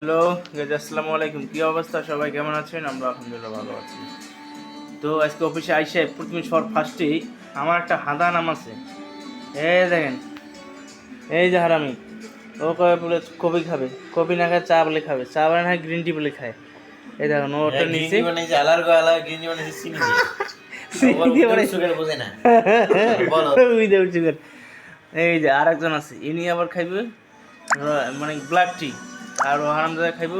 Hello guys, আসসালামু আলাইকুম। কী অবস্থা, সবাই কেমন আছেন? আমরা আলহামদুলিল্লাহ ভালো আছি। তো আজকে অফিসে আইসে প্রথমে ফার্স্টেই আমার একটা হাদা নাম আছে। এই দেখেন, এই যে হারামি, ও কবে বলে কফি খাবে, কফি না খায় চা বলে খাবে, চা বলে না গ্রিন টি বলে খায়। এই দেখেন ওটা নিচে উইদাউট সুগার। এই যে আর একজন আছে, ইনি আবার খাইবে মানে ব্ল্যাক টি, আর ও হারামজাদা খাইব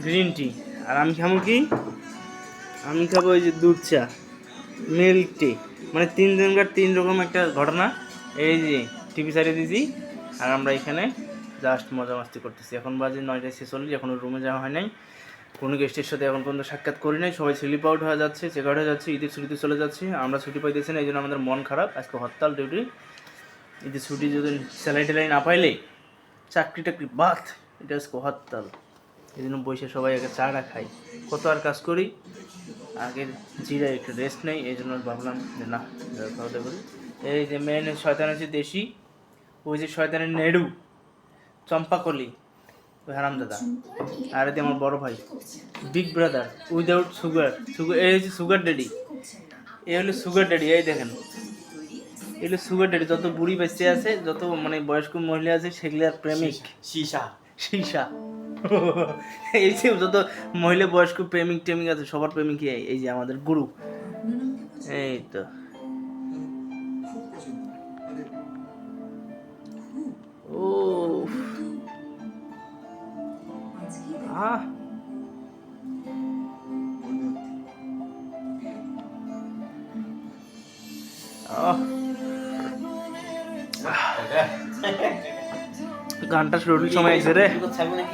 গ্রিন টি। আর আমি খাবো কি, আমি খাবো ওই যে দুধ চা, মিল্ক টি। মানে তিনজনকার তিন রকম একটা ঘটনা। এই যে টিভি সারিয়ে দিয়েছি, আর আমরা এখানে জাস্ট মজা মাস্তি করতেছি। এখন বাজে 9:46, এখনও রুমে যাওয়া হয় নাই। কোনো গেস্টের সাথে এখন পর্যন্ত সাক্ষাৎ করি নাই। সবাই স্লিপ আউট হয়ে যাচ্ছে, চেক আউট হয়ে যাচ্ছে, ঈদের ছুটিতে চলে যাচ্ছে। আমরা ছুটি পাইতেছি না, এই জন্য আমাদের মন খারাপ। আজকে হরতাল ডিউটি। ঈদের ছুটি যদি স্যালারি ট্যালারি না পাইলে চাকরি টাকরি বাদ, এটা আজকে হরতাল। এই জন্য বসে সবাই আগে চাটা খাই। কত আর কাজ করি, আগে জিরা একটু রেস্ট নেই। এই জন্য ভাবলাম যে না, খাওয়া দাওয়া করি। এই যে মেন শয়তান আছে দেশি, ওই যে শয়তানের নেড়ু চম্পাকলি, ওই হারামদাদা। আর এতে আমার বড় ভাই বিগ ব্রাদার উইদাউট সুগার। এই হচ্ছে সুগার ড্যাডি, এই হলো সুগার ড্যাডি। এই দেখেন, এই হলো সুগার ড্যাডি। যত বুড়ি বেঁচে আছে, যত মানে বয়স্ক মহিলা আছে, সেগুলার প্রেমিক সীসা। এই যে যত মহিলা বয়স্ক প্রেমিক টেমিক আছে, সবার প্রেমিক এই যে আমাদের গুরু। এই তো ও আহ গানটা শুরুর সময় আছে রে।